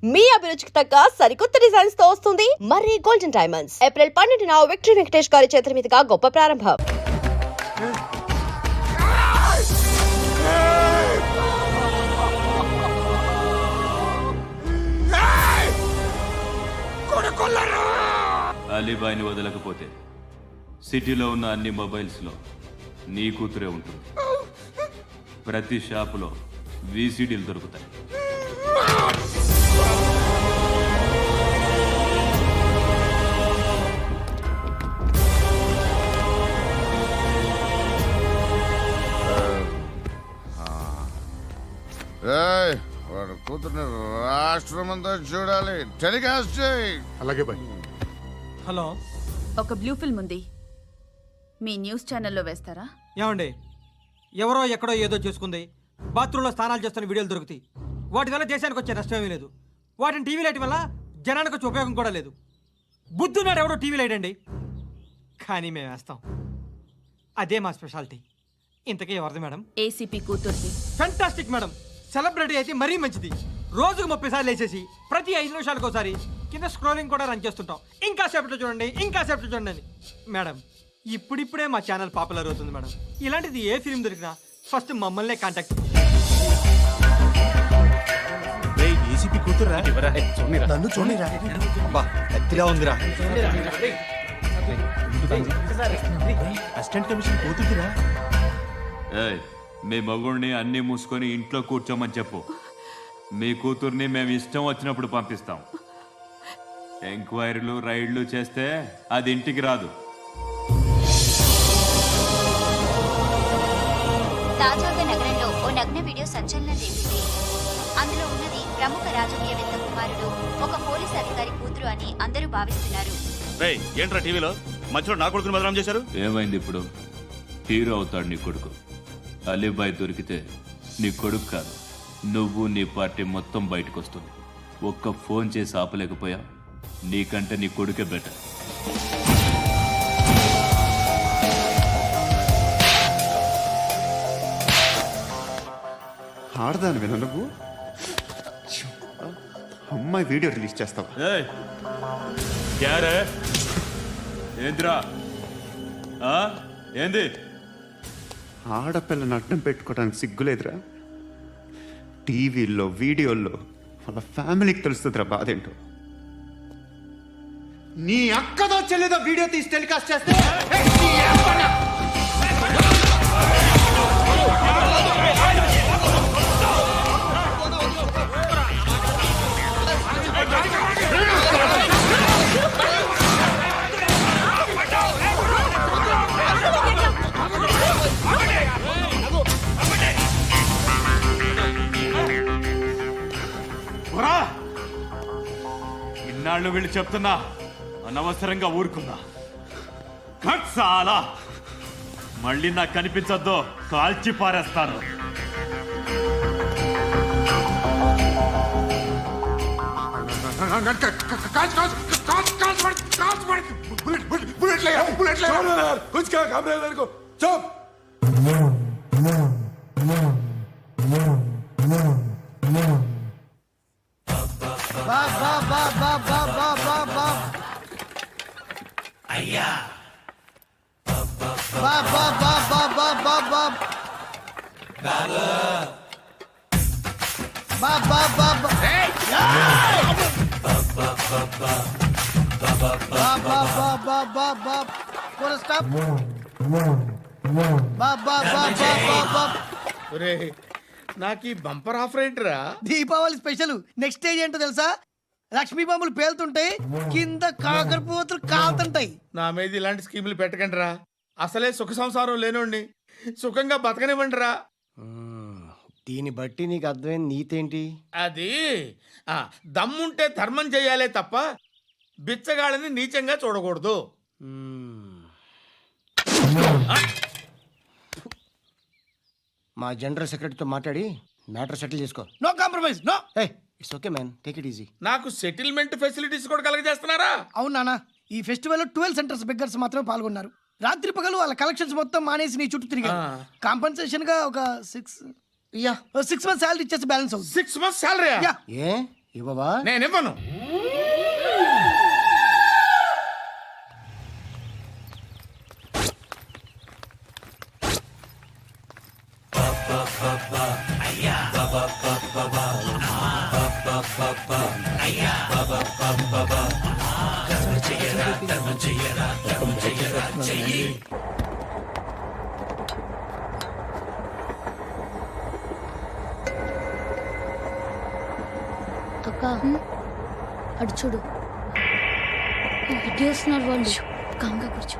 మీ అభిరుచికి తగ్గ సరికొత్త డిజైన్స్ తో వస్తుంది మర్రి గోల్డెన్ డైమండ్స్. ఏప్రిల్ 12న విక్టరీ వెంకటేష్ గారి చేతుల మీదుగా గొప్ప ప్రారంభం. అలీబాయిని వదలకపోతే సిటీలో ఉన్న అన్ని మొబైల్స్లో నీ కూతురే ఉంటుంది. ప్రతి షాపులో వీసీడీలు దొరుకుతాయి. వాడు కూతుర్ని రాష్ట్రమంతా చూడాలి. టెలికాస్ట్ చేయి. అలాగే బాయ్. హలో, ఒక బ్లూ ఫిల్మ్ ఉంది, మీ న్యూస్ ఛానల్లో వేస్తారా? ఏమండి, ఎవరో ఎక్కడో ఏదో చేసుకుంది, బాత్రూంలో స్నానాలు చేస్తున్న వీడియోలు దొరుకుతాయి. వాటి వల్ల దేశానికి వచ్చే నష్టమేమీ లేదు. వాటిని టీవీ లైట్ వల్ల జనానికి వచ్చే ఉపయోగం కూడా లేదు. బుద్ధున్నాడు ఎవడో టీవీ లైట్ అండి, కానీ మేము వేస్తాం. అదే మా స్పెషాలిటీ. ఇంతకీ ఎవరిది మేడం? ఏసీపీ కూతుర్ది. Fantastic madam. సెలబ్రిటీ అయితే మరీ మంచిది. రోజుకు 30 సార్లు వేసేసి ప్రతి 5 నిమిషాలకు ఒకసారి కింద స్క్రోలింగ్ కూడా రన్ చేస్తుంటాం. ఇంకా సేపట్లో చూడండి, ఇంకా సేపట్లో చూడండి అని. మేడం, ఇప్పుడిప్పుడే మా ఛానల్ పాపులర్ అవుతుంది మేడం. ఇలాంటిది ఏ ఫిల్మ్ దొరికినా ఫస్ట్ మమ్మల్నే కాంటాక్ట్. ఏసీపీ కూతురా? నన్ను చూడరా? ఎత్తిగా ఉందిరా. అసిస్టెంట్ కమిషన్ కూతురా? మీ మగుడిని అన్ని మూసుకొని ఇంట్లో కూర్చోమని చెప్పు. మీ కూతుర్ని మేము ఇష్టం వచ్చినప్పుడు పంపిస్తాం. ఎంక్వైరీలు రైడ్లు చేస్తే అది ఇంటికి రాదు. తాజాగా నగరంలో ఓ నగ్న వీడియో సంచలనం రేపింది. అందులో ఉన్నది ప్రముఖ రాజకీయవేత్త కుమారుడు, ఒక పోలీస్ అధికారి కూతురు అని అందరూ భావిస్తున్నారు. ఏంట్రా టీవీలో మధ్యలో నా కొడుకుని బదనాం చేశారు? ఏమైంది ఇప్పుడు? హీరో అవుతాడు నీ కొడుకు. అలీబాయ్ దొరికితే నీ కొడుకు కాదు, నువ్వు నీ పార్టీ మొత్తం బయటకు వస్తుంది. ఒక్క ఫోన్ చేసి ఆపలేకపోయా? నీకంటే నీ కొడుకే బెటర్. ఆడదాను విన నువ్వు. అమ్మాయి వీడియో రిలీజ్ చేస్తావా? ఏంద్రా ఏంది? ఆడపిల్లని అడ్డం పెట్టుకోవడానికి సిగ్గులేదురా? టీవీల్లో వీడియోల్లో వాళ్ళ ఫ్యామిలీకి తెలుస్తుందిరా బాధేంటో. నీ అక్కదో చెల్లిదో వీడియో తీసి టెలికాస్ట్ చేస్తే ఇన్నాళ్ళు వీళ్ళు చెప్తున్నా అనవసరంగా ఊరుకున్నా. చాలా మళ్ళీ నాకు కనిపించొద్దు, కాల్చి పారేస్తాను. నాకు ఈ బంపర్ ఆఫర్ ఏంటిరా? దీపావళి స్పెషల్. నెక్స్ట్ స్టేజ్ ఏంటో తెలుసా? లక్ష్మీ బాంబులు పేలుతుంటాయి, కింద కాకరపోతులు కాలుతుంటాయి. నా మీద ఇలాంటి స్కీములు పెట్టకండి రా. అసలే సుఖ సంసారం లేనోడిని సుఖంగా బతకనివ్వండి రా. దీన్ని బట్టి నీకు అర్థమైన నీతేంటి? అది దమ్ముంటే ధర్మం చేయాలే తప్ప బిచ్చగాళ్ళని నీచంగా చూడకూడదు. మా జనరల్ సెక్రటరీతో మాట్లాడి మ్యాటర్ సెటిల్ చేసుకో. No compromise, no. It's okay man, take it easy. నాకు సెటిల్మెంట్ ఫెసిలిటీస్ కూడా కలగజేస్తున్నారా? అవును నాన్న, ఈ ఫెస్టివల్ 12 సెంటర్స్ బెగ్గర్స్ మాత్రమే పాల్గొన్నారు. రాత్రి పగలు వాళ్ళ కలెక్షన్స్ మొత్తం మానేసి నీ చుట్టూ తిరిగారు. కాంపన్సేషన్ గా ఒక 6 మంత్స్ సాలరీ ఇచ్చేసి బ్యాలెన్స్ అవుతుంది. 6 months సాలరీ? ఏ ఇవ్వవా? నేను ఇవ్వను. అక్క అటు చూడు ఇటు వస్తున్నారు వాళ్ళు. కంగా కూర్చో.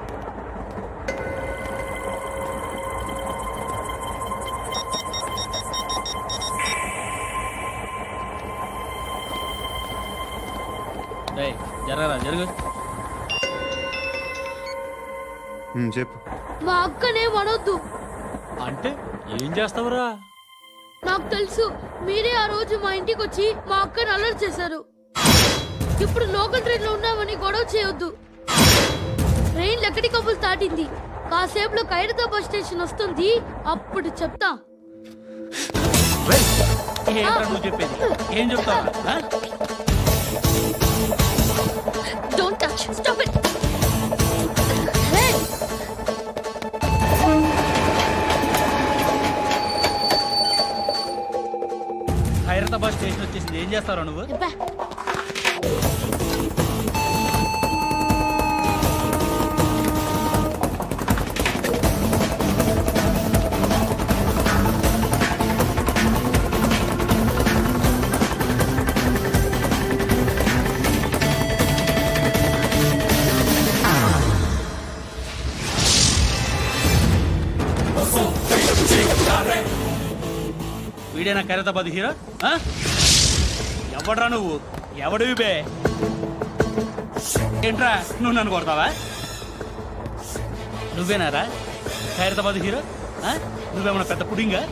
జరగరా జరుగు. చెప్పు. మా అక్కనే అనొద్దు. అంటే ఏం చేస్తావురా? నాకు తెలుసు మీరే ఆ రోజు మా ఇంటికి వచ్చి మా అక్కని అలర్ట్ చేశారు. ఇప్పుడు లోకల్ ట్రైన్ లో ఉన్నామని గొడవ చేయొద్దు. ట్రైన్ లక్కడి కబుల్ దాటింది. కాసేపులో ఖైరతాబాద్ స్టేషన్ వస్తుంది. అప్పుడు చెప్తా. ఏం చెప్తావు? Don't touch. Stop it. Khairatabad station వచ్చేసింది. ఏం చేస్తారా నువ్వు? వీడేనా ఖైరతాబాద్ హీరో? ఎవడ్రా నువ్వు? ఎవడివి బే? ఏంట్రా నువ్వు నన్ను కొడతావా? నువ్వేనారా ఖైరతాబాద్ హీరో? నువ్వేమన్నా పెద్ద పుడింగా?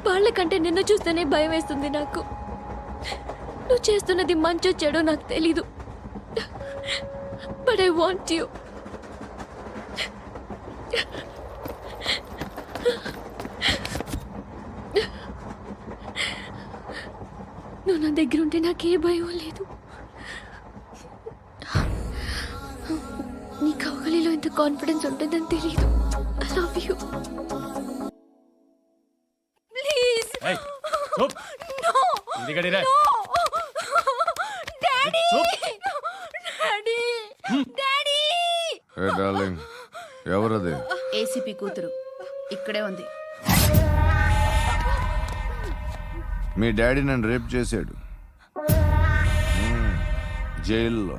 వాళ్ళకంటే నిన్ను చూస్తేనే భయం వేస్తుంది నాకు. నువ్వు చేస్తున్నది మంచో చెడో నాకు తెలీదు. But I want you. నువ్వు నా దగ్గర ఉంటే నాకే భయం లేదు. నీ కౌగలిలో ఇంత కాన్ఫిడెన్స్ ఉంటుందని తెలీదు. I love you. ఎవరది? ఏసీపీ కూతురు ఇక్కడే ఉంది. మీ డాడీ నన్ను రేప్ చేశాడు జైల్లో.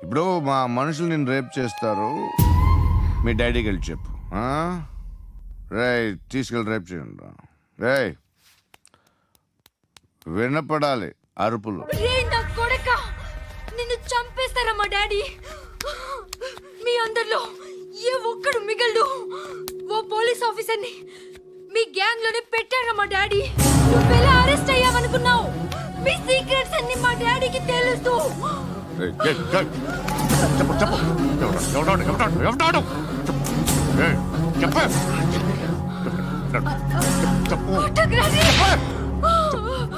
ఇప్పుడు మా మనుషులు నిన్ను రేప్ చేస్తారు. మీ డాడీకి వెళ్ళి చెప్పు. రేయ్ తీసుకెళ్ళి రేప్ చేయండి. రేయ్ వినపడాలి అరుపులు. నిన్ను చంపేస్తారా మా డాడీ? మీ అందరిలో ఏ ఒక్కడు మిగలడు. ఓ పోలీస్ ఆఫీసర్ని మీ గ్యాంగ్ లోనే పెట్టారా మా డాడీ? నువ్వెలా అరెస్ట్ అయ్యావనుకున్నావు? మీ సీక్రెట్స్ అన్ని మా డాడీకి తెలుసు. ఏయ్, ఏయ్, ఏయ్. చెప్పు చెప్పు ఎవడాడు ఎవడాడు ఎవడాడు చెప్పు. ఏయ్, చెప్పు చెప్పు ఫోటోగ్రఫీ.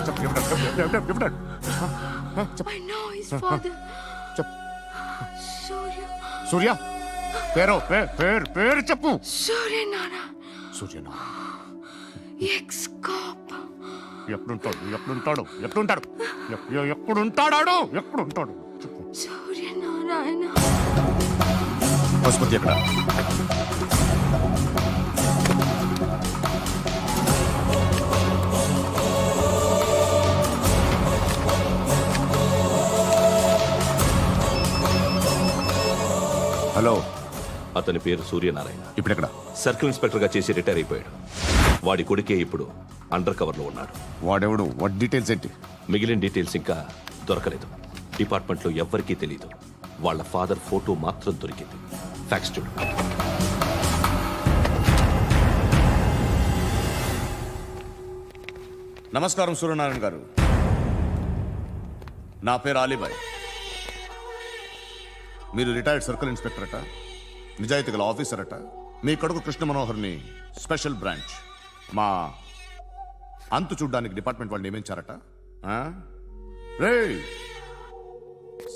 చెప్పు ఎవడాడు I know his father. చెప్పు సూర్య. సూర్య పేరు చెప్పు. సూర్య నాన్న. సూర్యనా ఎక్స్ కాప్. ఎప్పుడుంటాడు చెప్పు. సూర్య నారాయణ. పశుపతి ఎక్కడ? హలో, అతని పేరు సూర్యనారాయణ. ఇప్పుడెక్కడ? సర్కిల్ ఇన్స్పెక్టర్ గా చేసి రిటైర్ అయిపోయాడు. వాడి కొడుకే ఇప్పుడు అండర్ కవర్ లో ఉన్నాడు. వాడెవడు? వాట్ డీటెయిల్స్ ఏంటి? మిగిలిన డీటెయిల్స్ ఇంకా దొరకలేదు. డిపార్ట్మెంట్ లో ఎవ్వరికీ తెలియదు. వాళ్ళ ఫాదర్ ఫోటో మాత్రం దొరికింది. ఫ్యాక్స్ చూడు. నమస్కారం సూర్యనారాయణ గారు. నా పేరు అలీబాయ్. మీరు రిటైర్డ్ సర్కిల్ ఇన్స్పెక్టర్ అట, నిజాయితీ గల ఆఫీసర్ అట. మీ కొడుకు కృష్ణ మనోహర్ని స్పెషల్ బ్రాంచ్ మా అంతు చూడ్డానికి డిపార్ట్మెంట్ వాళ్ళు నియమించారట. రే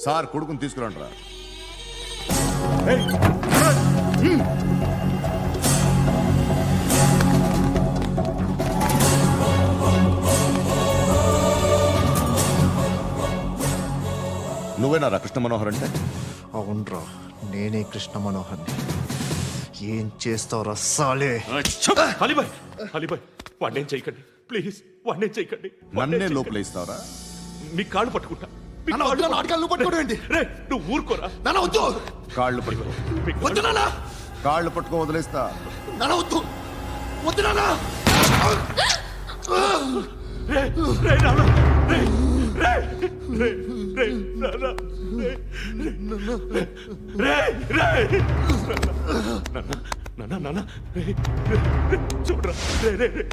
సార్, కొడుకుని తీసుకురండి రా. నువ్వేనా కృష్ణ మనోహర్ అంటే? అవునరా, నేనే కృష్ణ మనోహర్ని. ఏం చేస్తావురా సాలే? అలీబాయ్, అలీబాయ్, వాడినేం చేయకండి ప్లీజ్, వాడినేం చేయకండి. నన్నే లోపలేస్తావరా? మీ కాళ్ళు పట్టుకుంటా. నువ్వు ఊరుకోరా. కాళ్ళు పట్టుకో. కాళ్ళు పట్టుకో వదిలేస్తా. చూడరా, చూడరా.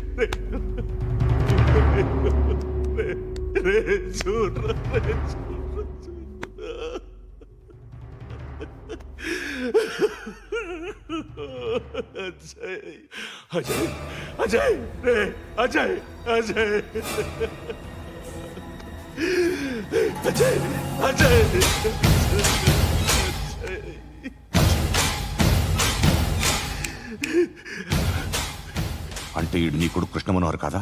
అజయ్, అజయ్, అజయ్, అజయ్, అజయ్, అజయ్. అంటే ఈడు నీ కొడుకు కృష్ణ మనోహర్ కాదా?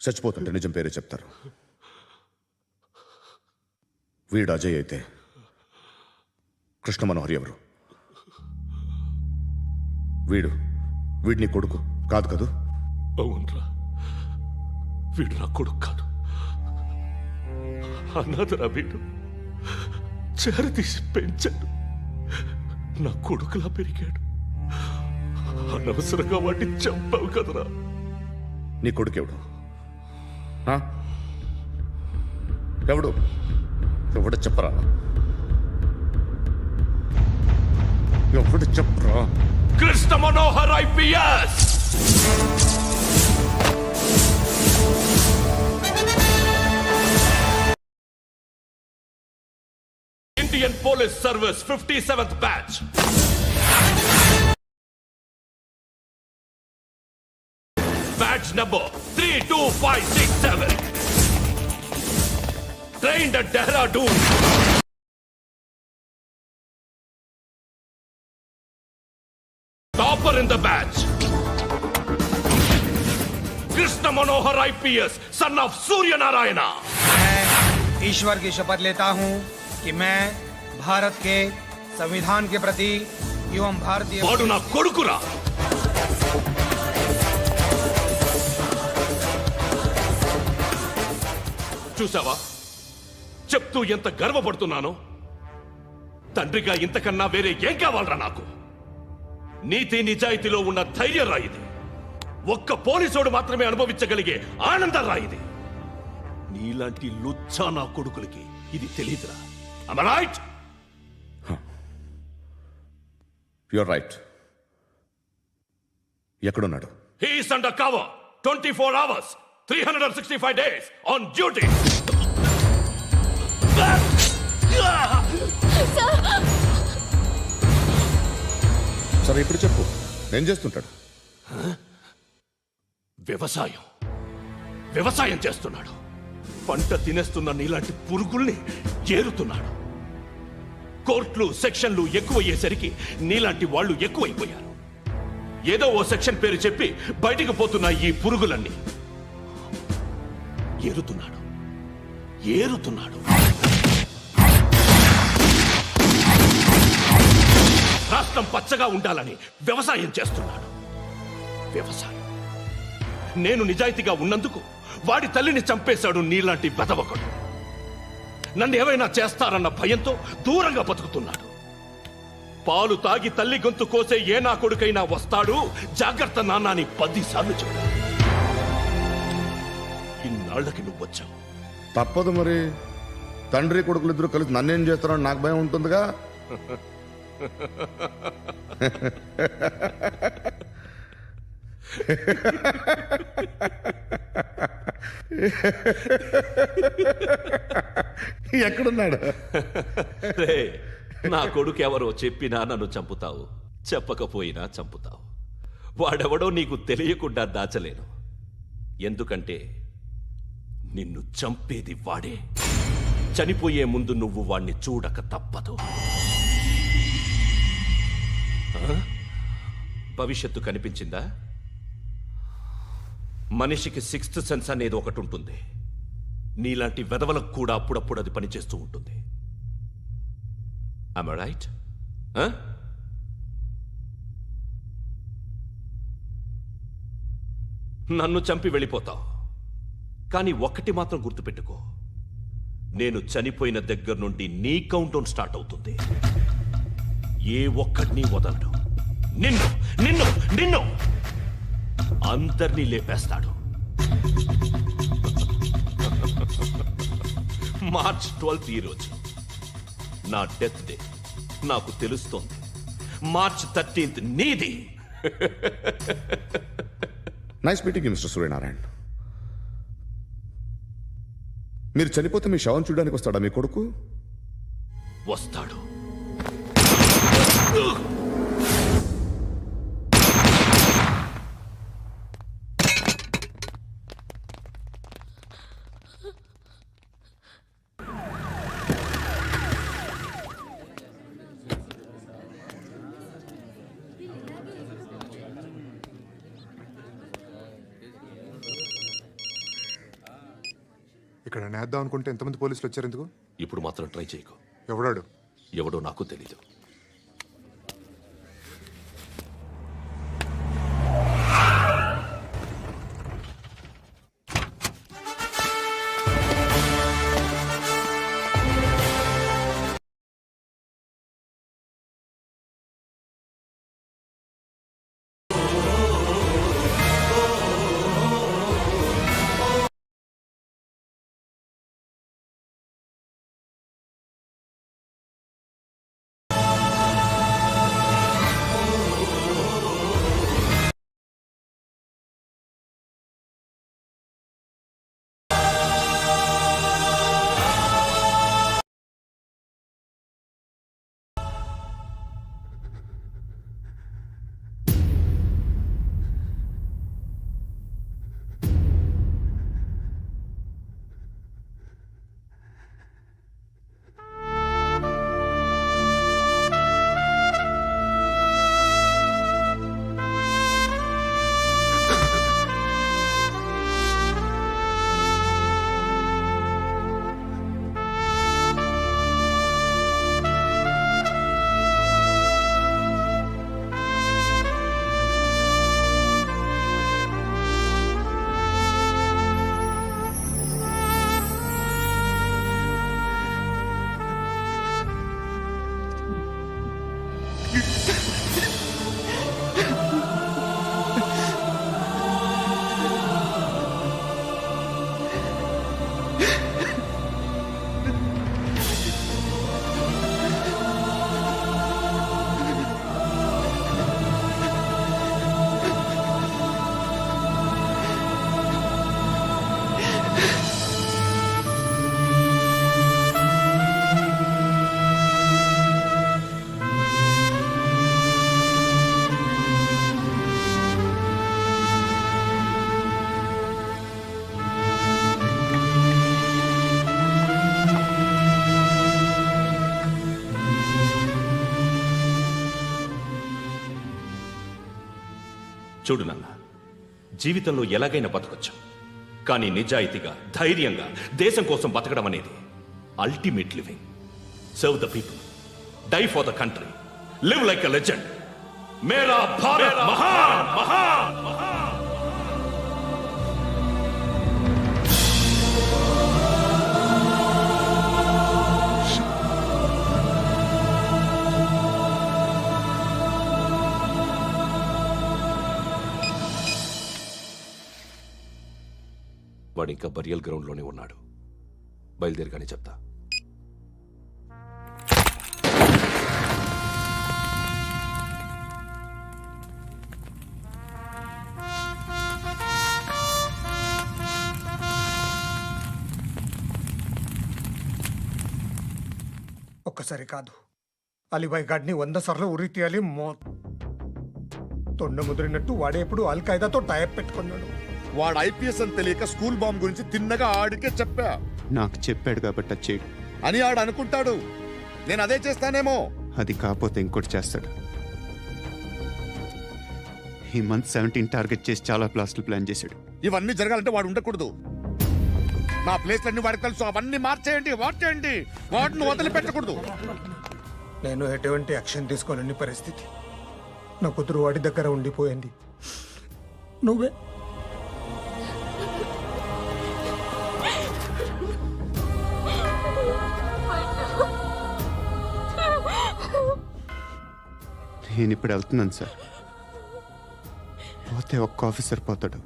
చచ్చిపోతుంటే నిజం పేరే చెప్తారు. వీడు అజయ్ అయితే కృష్ణ మనోహర్ ఎవరు? వీడిని కొడుకు కాదు కదూ? అవునరా, వీడు నా కొడుకు కాదు, అన్నదరా. వీడు చేరతీసి పెంచాడు, నా కొడుకులా పెరిగాడు. అనవసరంగా వాడిని చంపావు కదరా. నీ కొడుకెవడు? ఎవడు? ఎవడు చెప్పరా? ఎవడు చెప్పరా? Krishna Manohar IPS. Indian police service 57th batch. Badge number 32567. Trained at Dehradun. Topper in the batch. Krishna Manohar IPS, son of Surya Narayana. मैं ईश्वर की शपथ लेता हूँ कि मैं भारत के संविधान के प्रति एवं भारतीय వాడు నా కొడుకురా. చూసావా, చెప్తూ ఎంత గర్వపడుతున్నానో. తండ్రిగా ఇంతకన్నా వేరే ఏం కావాలరా నాకు? నీతి నిజాయితీలో ఉన్న ధైర్యం రా ఇది. ఒక్క పోలీసోడు మాత్రమే అనుభవించగలిగే ఆనందం రా ఇది. నీలాంటి లుచ్చా నా కొడుకులకి ఇది తెలియదురా. Am I right? You're right. ఎక్కడున్నాడు? He is under cover 24 hours 365 days on duty. సరే ఇప్పుడు చెప్పు, ఏం చేస్తుంటాడు? వ్యవసాయం చేస్తున్నాడు. పంట తినేస్తున్న నీలాంటి పురుగుల్ని ఏరుతున్నాడు. కోర్టులు సెక్షన్లు ఎక్కువయ్యేసరికి నీలాంటి వాళ్ళు ఎక్కువైపోయారు. ఏదో ఓ సెక్షన్ పేరు చెప్పి బయటికి పోతున్న ఈ పురుగులన్నీ ఏరుతున్నాడు. రాష్ట్రం పచ్చగా ఉండాలని వ్యవసాయం చేస్తున్నాడు. నేను నిజాయితీగా ఉన్నందుకు వాడి తల్లిని చంపేశాడు నీలాంటి బెదవకుడు. నన్ను ఏమైనా చేస్తారన్న భయంతో దూరంగా బతుకుతున్నాడు. పాలు తాగి తల్లి గొంతు కోసే ఏ నా కొడుకైనా వస్తాడు, జాగ్రత్త నాన్న అని 10 సార్లు చెప్పాడు. ఇన్నాళ్ళకి నువ్వు వచ్చావు. తప్పదు మరి, తండ్రి కొడుకులు ఇద్దరు కలిసి నన్నేం చేస్తారని నాకు భయం ఉంటుందిగా. ఎక్కడున్నాడు? నా కొడుకు ఎవరో చెప్పినా నన్ను చంపుతావు, చెప్పకపోయినా చంపుతావు. వాడెవడో నీకు తెలియకుండా దాచలేను. ఎందుకంటే నిన్ను చంపేది వాడే. చనిపోయే ముందు నువ్వు వాణ్ణి చూడక తప్పదు. భవిష్యత్తు కనిపించిందా? మనిషికి 6th సెన్స్ అనేది ఒకటి ఉంటుంది. నీలాంటి వెధవలకు కూడా అప్పుడప్పుడు అది పనిచేస్తూ ఉంటుంది. Am I right? నన్ను చంపి వెళ్ళిపోతావు. కానీ ఒక్కటి మాత్రం గుర్తుపెట్టుకో, నేను చనిపోయిన దగ్గర నుండి నీ కౌంటౌన్ స్టార్ట్ అవుతుంది. ఏ ఒక్కడిని వదలడు. నిన్ను నిన్ను నిన్ను అందరినీ లేపేస్తాడు. మార్చ్ 12th ఈ రోజు నా డెత్ డే. నాకు తెలుస్తోంది మార్చ్ 13th నీది. Nice meeting mister Suryanarayana. మీరు చనిపోతే మీ శవం చూడడానికి వస్తాడా మీ కొడుకు? వస్తాడు. ఇక్కడ నేద్దాం అనుకుంటే ఎంతమంది పోలీసులు వచ్చారు ఎందుకు? ఇప్పుడు మాత్రం ట్రై చేయకు. ఎవడాడు? ఎవడో నాకు తెలీదు. జీవితంలో ఎలాగైనా బతకొచ్చు. కానీ నిజాయితీగా, ధైర్యంగా దేశం కోసం బతకడం అనేది ultimate living. Serve the people, die for the country, live like a legend. మేరా భారత్ మహాన్ మహాన్ మహాన్. వాడు ఇంకా బరియల్ గ్రౌండ్లోనే ఉన్నాడు. బయలుదేరగానే చెప్తా. ఒక్కసారి కాదు, అలీబాయ్ గాడిని 100 సార్లు ఉరి తీయాలి. తొండ ముదిరినట్టు వాడే ఎప్పుడు అల్ ఖైదాతో టైప్ పెట్టుకున్నాడు. వాడు ఐపీఎస్ అని తెలియక స్కూల్ బాంబ్ గురించి తిన్నగా ఆడికే చెప్పా నాకు చెప్పాడు కాబట్టి అది చేయడు. అని ఆడు అనుకుంటాడు. నేను అదే చేస్తానేమో. అది కాకపోతే ఇంకోటి చేస్తాడు. ఈ మంత్ 17 టార్గెట్ చేసి చాలా ప్లాస్ట్లు ప్లాన్ చేశాడు. ఇవన్నీ జరగాలంటే వాడు ఉండకూడదు. నా ప్లేస్లన్నీ వాడికి తెలుసు. అవన్నీ మార్చేయండి, వార్చేయండి. వాటిని వదిలిపెట్టకూడదు. నేను ఎటువంటి యాక్షన్ తీసుకోలేని పరిస్థితి. నా కూతురు వాడి దగ్గర ఉండిపోయింది. నువ్వే నేను ఇప్పుడు వెళ్తున్నాను సార్. పోతే ఒక్క ఆఫీసర్ పోతాడు,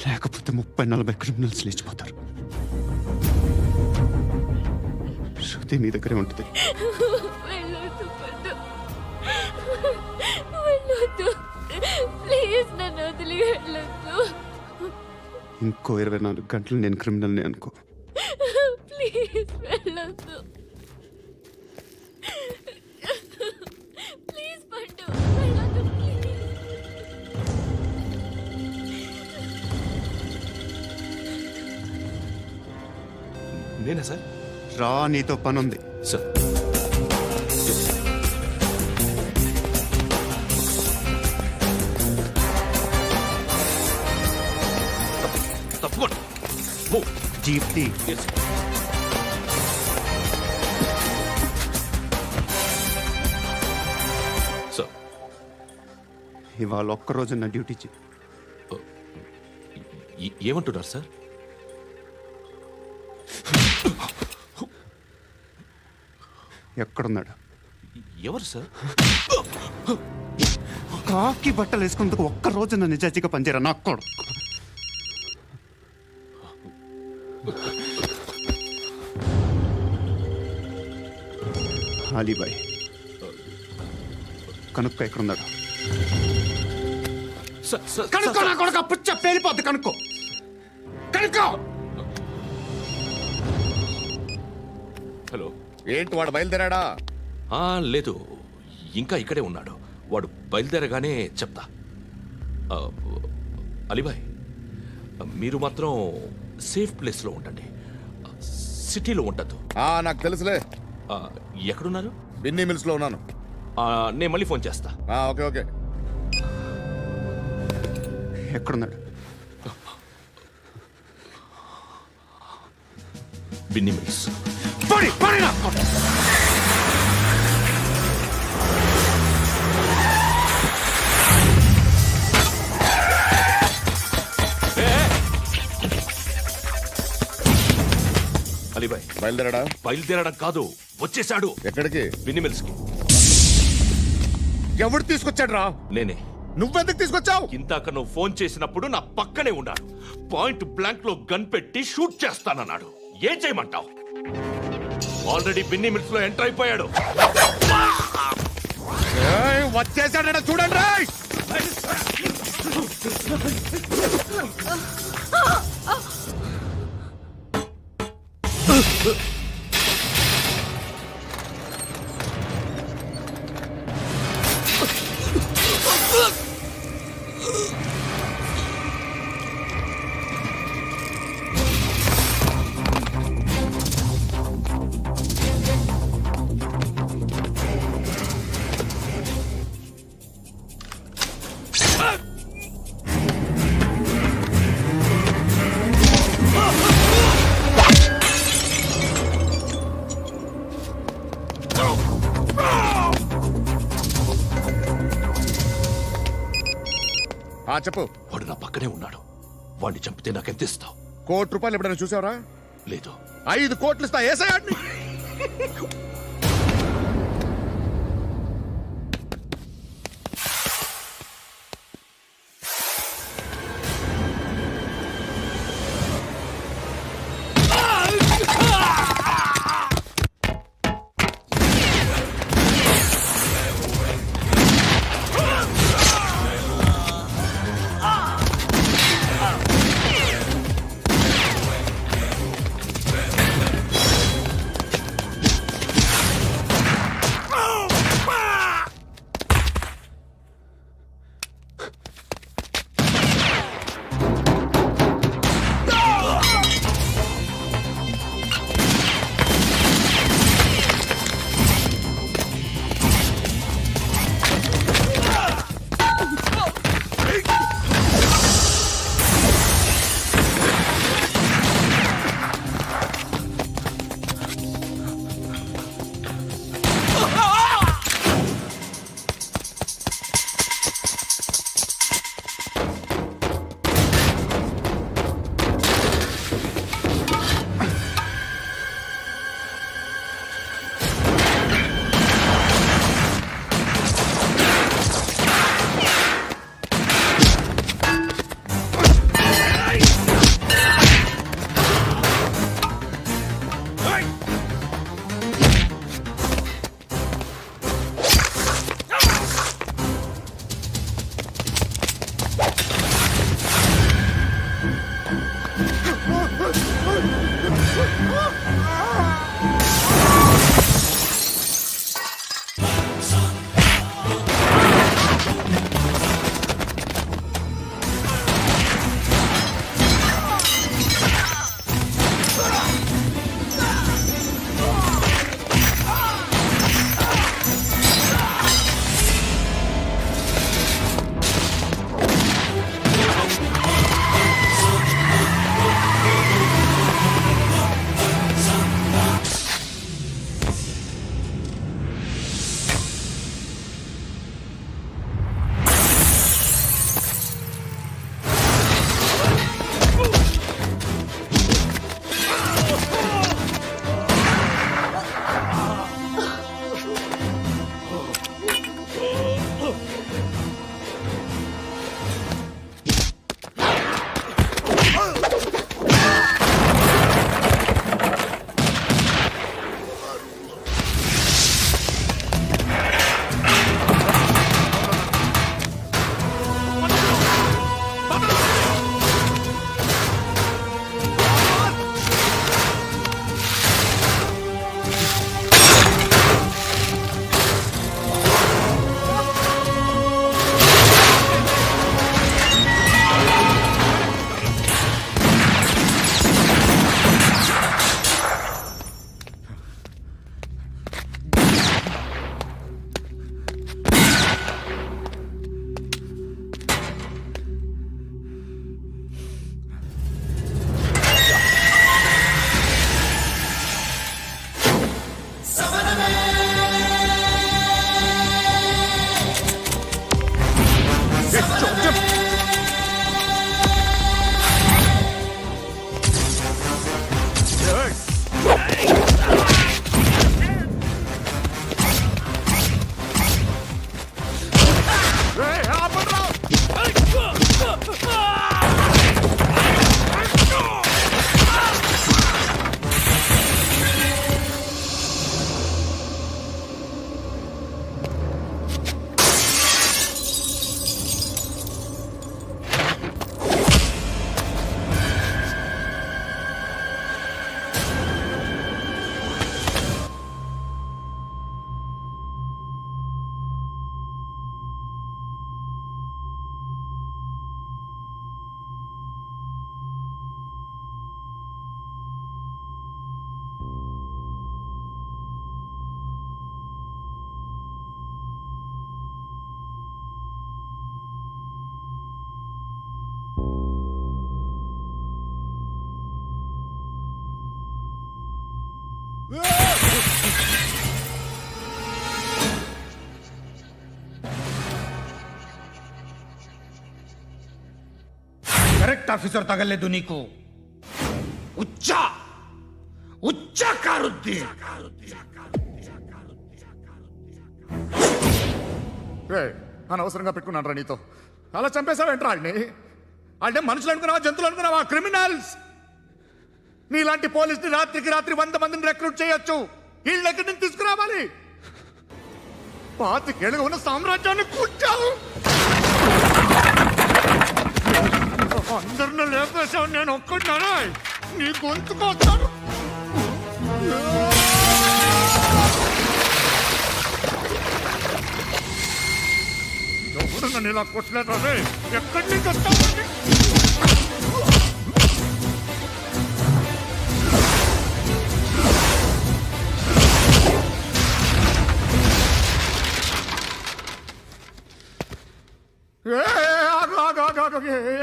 లేకపోతే 30-40 క్రిమినల్స్ లేచిపోతారు. శృతి మీ దగ్గరే ఉంటుంది. ఇంకో 24 గంటలు నేను క్రిమినల్ని అనుకో. ప్లీజ్ వెళ్ళొద్దు. ప్లీజ్ పండు వెళ్ళొద్దు. నేనా సార్? రా, నీతో పని ఉంది. సార్ తప్పకుండా. జీప్ తీ. సార్ ఇవాళ ఒక్కరోజు నా డ్యూటీ చేయి. ఏమంటున్నారు సార్? ఎక్కడున్నాడు? ఎవరు సార్? కాకి బట్టలు వేసుకున్నందుకు ఒక్కరోజు నా నిజాయితీగా పనిచేయరా నాకు కూడా. అలీబాయ్ కనుక్కో ఎక్కడున్నాడు. కనుక్కో నా కొడుకు. పుచ్చ పేలిపోద్ది. కనుక్కో కనుక్కో. హలో. ఏంటి వాడు బయలుదేరాడా? లేదు, ఇంకా ఇక్కడే ఉన్నాడు. వాడు బయలుదేరగానే చెప్తా. అలీబాయ్, మీరు మాత్రం సేఫ్ ప్లేస్లో ఉండండి. సిటీలో ఉండద్దు. నాకు తెలుసులే. ఎక్కడున్నారు? బిన్నీ మిల్స్ లో ఉన్నాను. నేను మళ్ళీ ఫోన్ చేస్తా. Okay okay. ఎక్కడున్నాడు? బిన్నీ మిల్స్. అలీబాయ్ బయలుదేరాడా? బయలుదేరడం కాదు, వచ్చేసాడు. ఎక్కడికి? బిన్నీ మిల్స్ కి. ఎవడు తీసుకొచ్చాడు రా? నేనే. నువ్వెందుకు తీసుకొచ్చావు? ఇందాక నువ్వు ఫోన్ చేసినప్పుడు నా పక్కనే ఉన్నాడు. పాయింట్ బ్లాంక్ లో గన్ పెట్టి షూట్ చేస్తానన్నాడు. ఏం చేయమంటావు? ఆల్రెడీ బిన్నీ మిల్స్ లో ఎంటర్ అయిపోయాడు. వచ్చేసాడ చూడండి. చెప్పు. వాడు నా పక్కనే ఉన్నాడు. వాడిని చంపితే నాకెంత ఇస్తావు? ₹1,00,00,000 ఎప్పుడైనా చూసావరా? లేదు. 5 కోట్లు ఇస్తా. ఏసయాడిని. కరెక్ట్ ఆఫీసర్ తగలేదు నీకు. ఉచ్చ కారుద్ది. అనవసరంగా పెట్టుకున్నాను రా నీతో. అలా చంపేశావేంట్రా ఆయన్ని? అంటే మనుషులు అనుకున్నావా, జంతువులు అనుకున్నావా? క్రిమినల్స్. నీలాంటి పోలీసుని రాత్రికి రాత్రి 100 మందిని రిక్రూట్ చేయొచ్చు. వీళ్ళ దగ్గర నుంచి తీసుకురావాలి. 25 ఏళ్ళుగా ఉన్న సామ్రాజ్యాన్ని కూర్చావు. అందరిని లేపేశావు, నేను ఒక్కడినారా? నీ గొంతుకొస్తాను. ఎవరు నన్ను ఇలా కొట్టలేదు రే? ఎక్కడి నుంచి వస్తావు?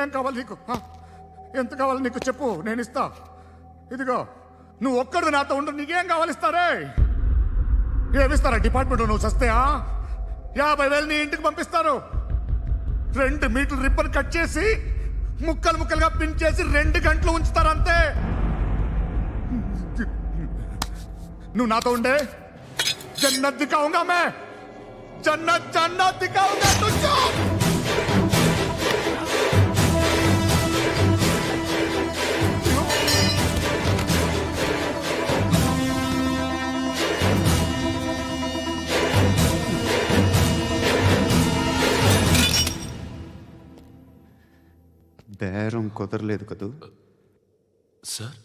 ఏం కావాలి నీకు? ఎంత కావాలి నీకు చెప్పు, నేను ఇస్తా. ఇదిగో నువ్వు ఒక్కడు నాతో ఉండు. నీకేం కావాలి ఇస్తారే? ఏమిస్తారా డిపార్ట్మెంట్? నువ్వు చస్తేయా 50,000 నీ ఇంటికి పంపిస్తారు. 2 మీటర్లు రిబ్బన్ కట్ చేసి ముక్కలు ముక్కలుగా పిన్ చేసి 2 గంటలు ఉంచుతారు అంతే. నువ్వు నాతో ఉండే జన్నత్ దిఖాऊंगा मैं, జన్నత్ జన్నత్ దిఖాऊंगा तुझको. బేరం కుదరలేదు కదూ సార్?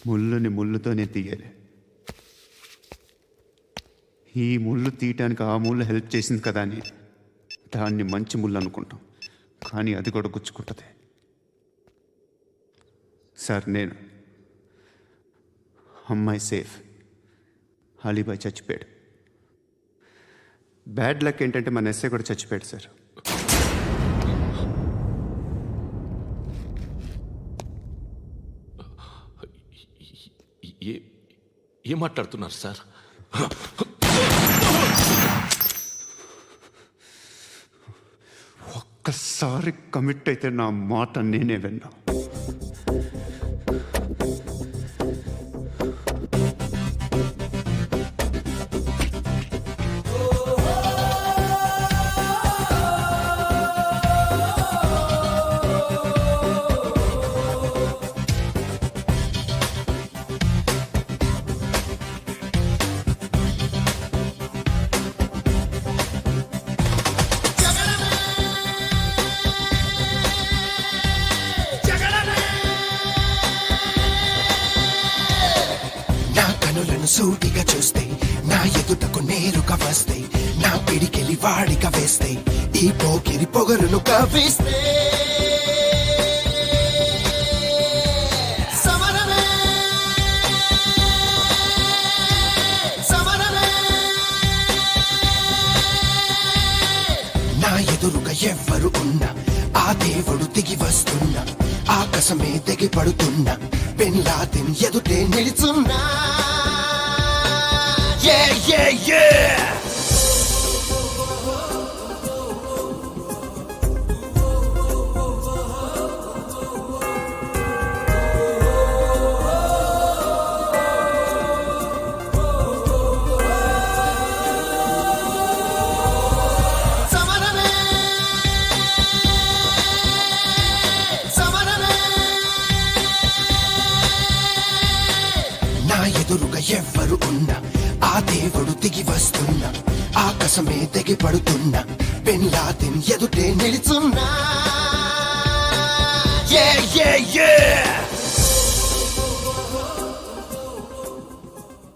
ముళ్ళుని ముళ్ళుతోనే తీయాలి. ఈ ముళ్ళు తీయటానికి ఆ ముళ్ళు హెల్ప్ చేసింది కదా అని దాన్ని మంచి ముళ్ళు అనుకుంటాం, కానీ అది కూడా గుచ్చుకుంటుంది. సార్, నేను అమ్మాయి సేఫ్, అలీబాయ్ చచ్చిపోయాడు. బ్యాడ్ లక్ ఏంటంటే మన ఎస్ఐ కూడా చచ్చిపోయాడు సార్. ఏం మాట్లాడుతున్నారు సార్? ఒక్కసారి కమిట్ అయితే నా మాట నేనే విన్నా. సూటిగా చూస్తే నా ఎదుటకు నేరుగా వస్తే నా పిడికెలి వాడిగా వేస్తే ఈ పోకిరి పొగరును కవ్విస్తే సమరమే సమరమే. నా ఎదురుగా ఎవ్వరు ఉన్నా ఆ దేవుడు దిగి వస్తున్నా, ఆకాశమే దిగి పడుతున్నా, బిన్ లాదెన్ ఎదుటే నిలుచున్నా. Yeah, yeah, yeah! Samarame, samarame. నా ఎదురుగా ఎవ్వరు ఉన్నా ఆ దేవుడు దిగి వస్తున్నా, ఆకాశమే దిగి పడుతున్నా, బిన్ లాదెన్ ఎదుటే నిలుచున్నా. Yeah, yeah, yeah!